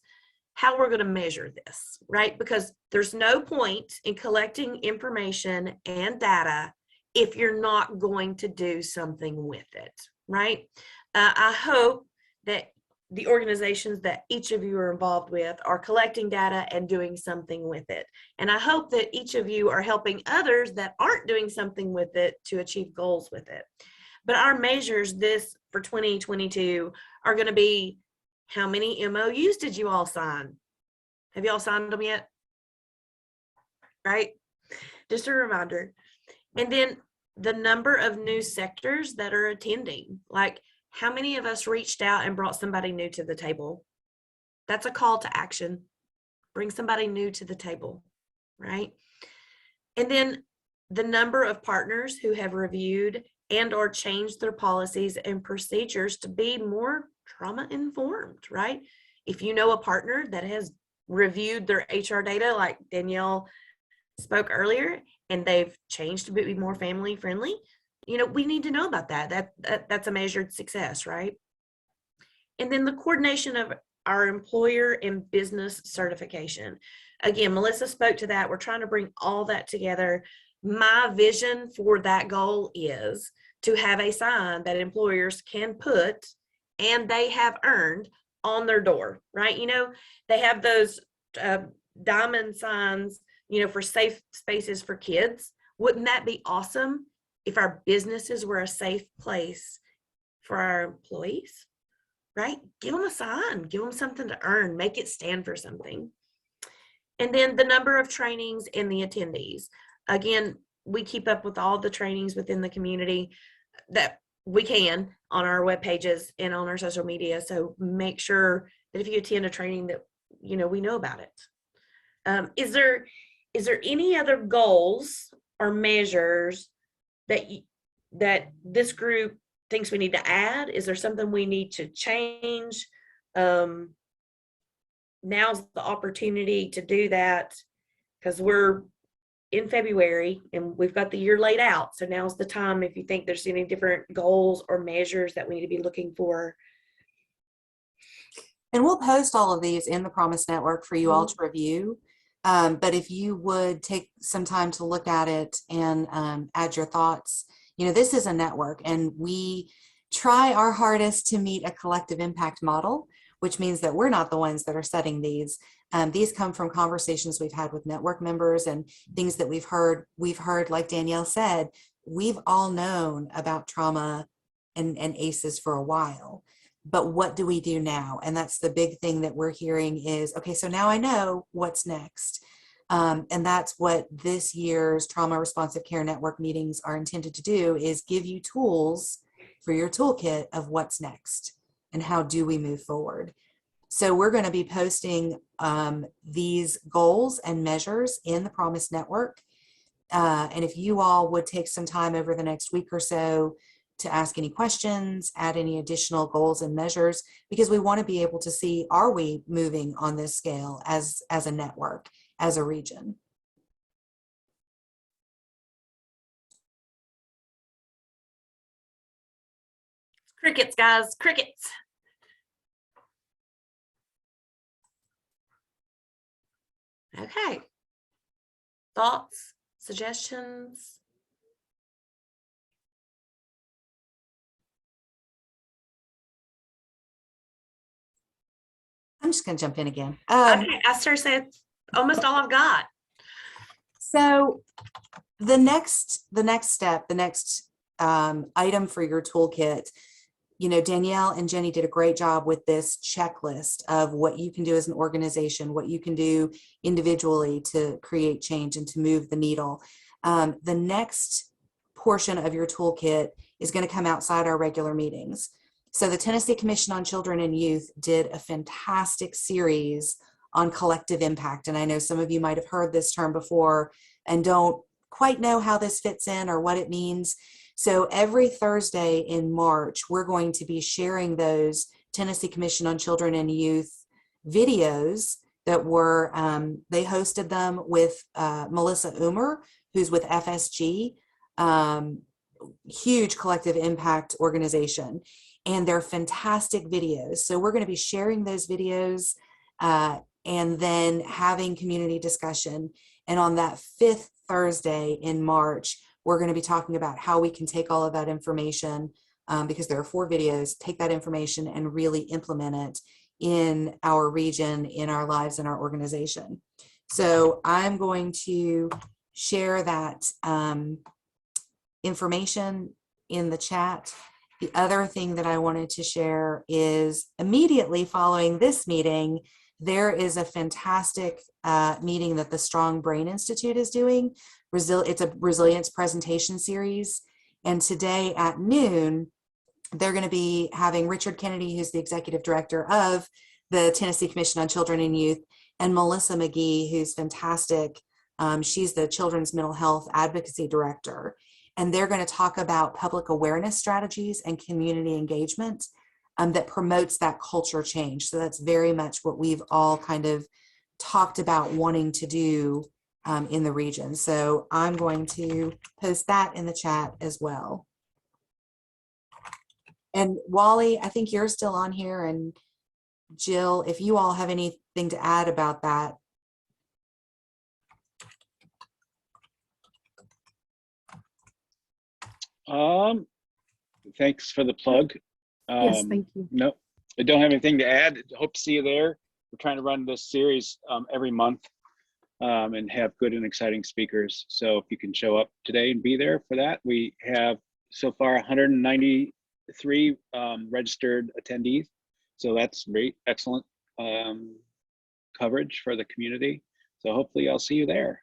how we're going to measure this, right? Because there's no point in collecting information and data if you're not going to do something with it, right? I hope that the organizations that each of you are involved with are collecting data and doing something with it. And I hope that each of you are helping others that aren't doing something with it to achieve goals with it. But our measures this for 2022 are going to be, how many MOUs did you all sign? Have you all signed them yet? Right? Just a reminder. And then the number of new sectors that are attending, like how many of us reached out and brought somebody new to the table? That's a call to action. Bring somebody new to the table, right? And then the number of partners who have reviewed and or changed their policies and procedures to be more trauma informed, right? If you know a partner that has reviewed their HR data, like Danielle spoke earlier, and they've changed to be more family friendly, we need to know about that. That's a measured success, right? And then the coordination of our employer and business certification. Again, Melissa spoke to that. We're trying to bring all that together. My vision for that goal is to have a sign that employers can put and they have earned on their door, right? They have those diamond signs, for safe spaces for kids. Wouldn't that be awesome if our businesses were a safe place for our employees, right? Give them a sign, give them something to earn, make it stand for something. And then the number of trainings and the attendees. Again, we keep up with all the trainings within the community that we can on our web pages and on our social media. So make sure that if you attend a training that, we know about it. Is there any other goals or measures that this group thinks we need to add? Is there something we need to change? Now's the opportunity to do that, because we're in February and we've got the year laid out. So now's the time if you think there's any different goals or measures that we need to be looking for. And we'll post all of these in the Promise Network for you all to review. But if you would take some time to look at it and add your thoughts, this is a network and we try our hardest to meet a collective impact model, which means that we're not the ones that are setting these. These come from conversations we've had with network members and things that we've heard, like Danielle said, we've all known about trauma and ACEs for a while. But what do we do now? And that's the big thing that we're hearing is, okay, so now I know what's next. And that's what this year's Trauma Responsive Care Network meetings are intended to do, is give you tools for your toolkit of what's next and how do we move forward. So we're going to be posting these goals and measures in the Promise Network. And if you all would take some time over the next week or so to ask any questions, add any additional goals and measures, because we want to be able to see, are we moving on this scale as a network, as a region? Crickets, guys, crickets. Okay. Thoughts, suggestions? I'm just going to jump in again. Okay, I seriously, it's almost all I've got. So the next step, the next item for your toolkit, Danielle and Jenny did a great job with this checklist of what you can do as an organization, what you can do individually to create change and to move the needle. The next portion of your toolkit is going to come outside our regular meetings. So the Tennessee Commission on Children and Youth did a fantastic series on collective impact. And I know some of you might have heard this term before and don't quite know how this fits in or what it means. So every Thursday in March, we're going to be sharing those Tennessee Commission on Children and Youth videos that were, they hosted them with Melissa Umer, who's with FSG, huge collective impact organization. And they're fantastic videos. So we're going to be sharing those videos and then having community discussion. And on that 5th Thursday in March, we're going to be talking about how we can take all of that information, because there are 4 videos, take that information and really implement it in our region, in our lives, in our organization. So I'm going to share that information in the chat. The other thing that I wanted to share is immediately following this meeting, there is a fantastic meeting that the Strong Brain Institute is doing. It's a resilience presentation series. And today at noon, they're going to be having Richard Kennedy, who's the executive director of the Tennessee Commission on Children and Youth, and Melissa McGee, who's fantastic. She's the Children's Mental Health Advocacy Director. And they're going to talk about public awareness strategies and community engagement that promotes that culture change. So that's very much what we've all kind of talked about wanting to do in the region. So I'm going to post that in the chat as well. And Wally, I think you're still on here, and Jill, if you all have anything to add about that. Thanks for the plug. Yes, thank you. No, I don't have anything to add. Hope to see you there. We're trying to run this series every month and have good and exciting speakers. So if you can show up today and be there for that, we have so far 193 registered attendees. So that's great, excellent coverage for the community. So hopefully I'll see you there.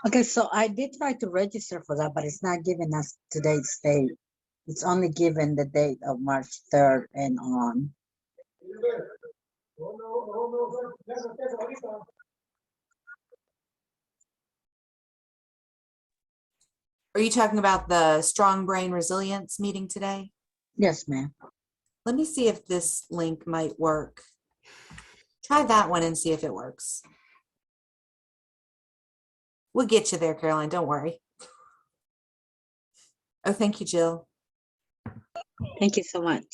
Okay, so I did try to register for that, but it's not giving us today's date. It's only given the date of March 3rd and on. Are you talking about the Strong Brain Resilience meeting today? Yes, ma'am. Let me see if this link might work. Try that one and see if it works. We'll get you there, Caroline, don't worry. Oh, thank you, Jill. Thank you so much.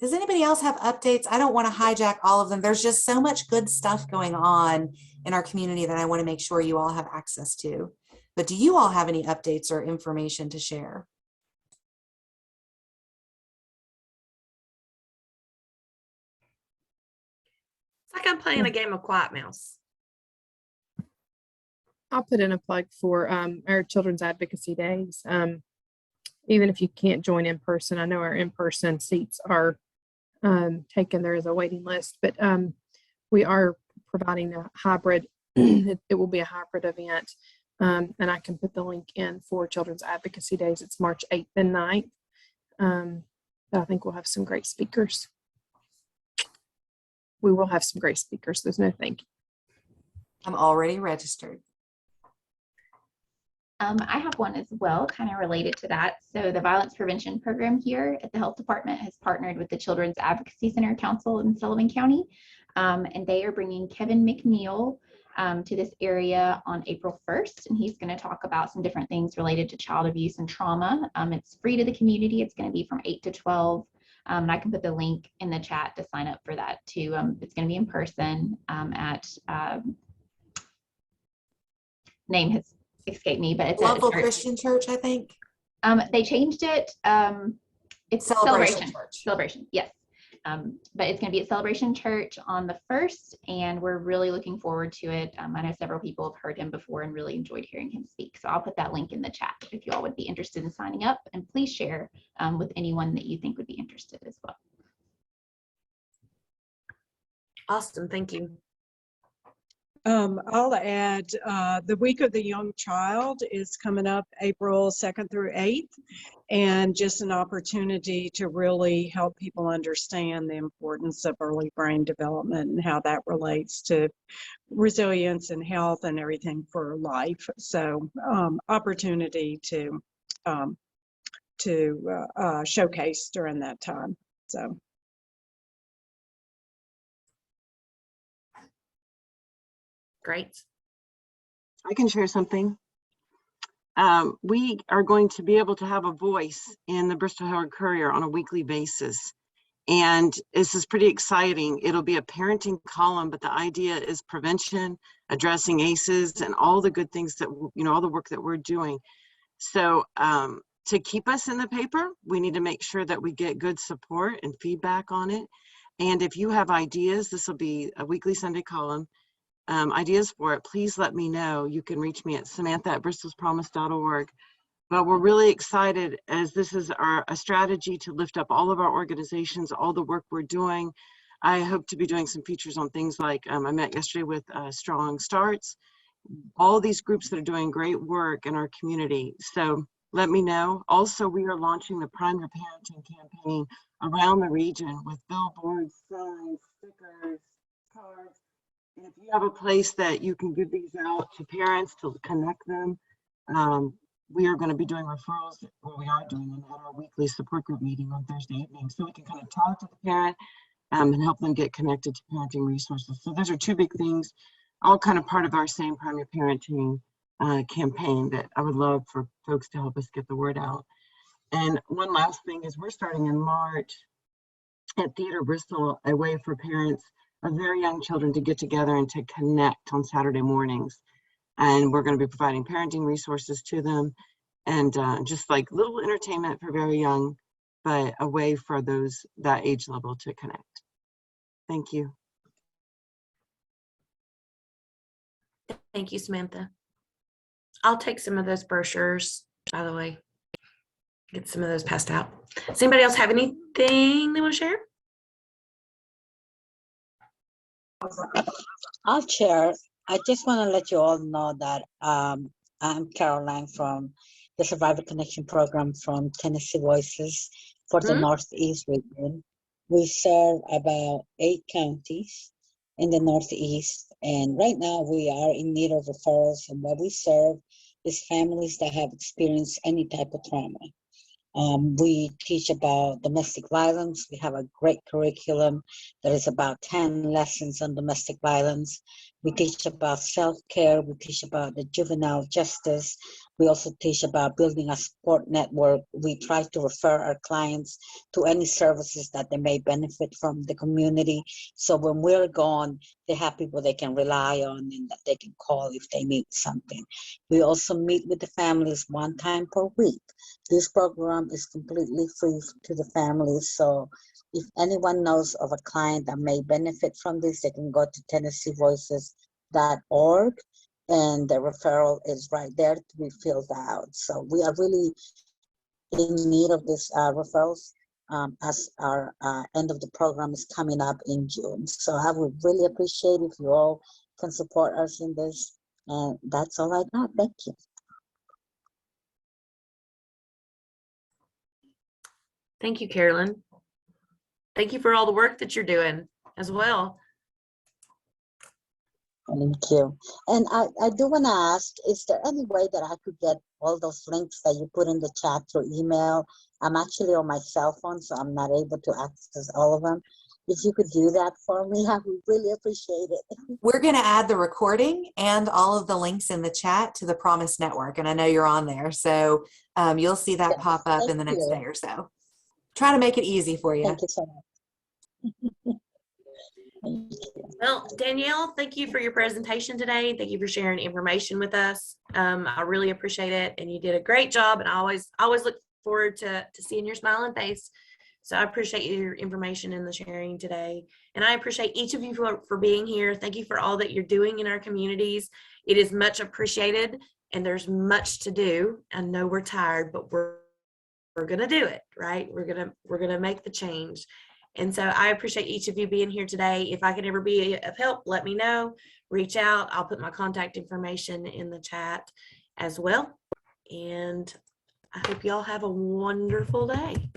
Does anybody else have updates? I don't want to hijack all of them. There's just so much good stuff going on in our community that I want to make sure you all have access to. But do you all have any updates or information to share? It's like I'm playing a game of Quiet Mouse. I'll put in a plug for our Children's Advocacy Days. Even if you can't join in person, I know our in-person seats are taken. There is a waiting list, but we are providing a hybrid. It will be a hybrid event, and I can put the link in for Children's Advocacy Days. It's March 8th and 9th. I think we'll have some great speakers. We will have some great speakers. There's no thank you. I'm already registered. I have one as well, kind of related to that. So the violence prevention program here at the health department has partnered with the Children's Advocacy Center Council in Sullivan County, and they are bringing Kevin McNeil to this area on April 1st, and he's going to talk about some different things related to child abuse and trauma. It's free to the community. It's going to be from 8 to 12. And I can put the link in the chat to sign up for that too. It's going to be in person at name has escaped me, but it's Local Christian Church, I think. They changed it. It's Celebration Church. Celebration, yes. But it's going to be at Celebration Church on the 1st, and we're really looking forward to it. I know several people have heard him before and really enjoyed hearing him speak. So I'll put that link in the chat if you all would be interested in signing up, and please share with anyone that you think would be interested as well. Awesome, thank you. I'll add the Week of the Young Child is coming up April 2nd through 8th, and just an opportunity to really help people understand the importance of early brain development and how that relates to resilience and health and everything for life. So opportunity to showcase during that time. So. Great. I can share something. we are going to be able to have a voice in the Bristol Herald Courier on a weekly basis. And this is pretty exciting. It'll be a parenting column, but the idea is prevention, addressing ACEs, and all the good things that, all the work that we're doing. So to keep us in the paper, we need to make sure that we get good support and feedback on it. And if you have ideas, this will be a weekly Sunday column, ideas for it, please let me know. You can reach me at samantha@bristolspromise.org. But we're really excited, as this is a strategy to lift up all of our organizations, all the work we're doing. I hope to be doing some features on things like, I met yesterday with Strong Starts, all these groups that are doing great work in our community. So let me know. Also, we are launching the Prime Your Parenting campaign around the region with billboards, signs, stickers, cards. And if you have a place that you can give these out to parents to connect them, we are going to be doing referrals, or we are doing them at our weekly support group meeting on Thursday evening, so we can kind of talk to the parent and help them get connected to parenting resources. So those are two big things, all kind of part of our same Prime Your Parenting campaign that I would love for folks to help us get the word out. And one last thing is we're starting in March at Theater Bristol, a way for parents of very young children to get together and to connect on Saturday mornings. And we're going to be providing parenting resources to them and just like little entertainment for very young, but a way for that age level to connect. Thank you. Thank you, Samantha. I'll take some of those brochures, by the way, get some of those passed out. Does anybody else have anything they want to share? I'll share. I just want to let you all know that I'm Caroline from the Survivor Connection Program from Tennessee Voices for the Northeast region. We serve about 8 counties in the Northeast, and right now we are in need of referrals, and what we serve is families that have experienced any type of trauma. We teach about domestic violence. We have a great curriculum that is about 10 lessons on domestic violence. We teach about self-care. We teach about the juvenile justice. We also teach about building a support network. We try to refer our clients to any services that they may benefit from the community. So when we're gone, they have people they can rely on and that they can call if they need something. We also meet with the families 1 time per week. This program is completely free to the families. So if anyone knows of a client that may benefit from this, they can go to TennesseeVoices.org and the referral is right there to be filled out. So we are really in need of this referrals as our end of the program is coming up in June. So I would really appreciate if you all can support us in this. And that's all I got. Thank you. Thank you, Carolyn. Thank you for all the work that you're doing as well. Thank you. And I do want to ask, is there any way that I could get all those links that you put in the chat through email? I'm actually on my cell phone, so I'm not able to access all of them. If you could do that for me, I would really appreciate it. We're going to add the recording and all of the links in the chat to the Promise Network. And I know you're on there, so you'll see that pop up in the next day or so. Try to make it easy for you. Thank you so much. Well, Danielle, thank you for your presentation today. Thank you for sharing information with us. I really appreciate it, and you did a great job. And I always look forward to seeing your smiling face. So I appreciate your information and the sharing today. And I appreciate each of you for being here. Thank you for all that you're doing in our communities. It is much appreciated, and there's much to do. I know we're tired, but we're gonna do it, right? We're gonna make the change. And so I appreciate each of you being here today. If I can ever be of help, let me know. Reach out. I'll put my contact information in the chat as well. And I hope y'all have a wonderful day.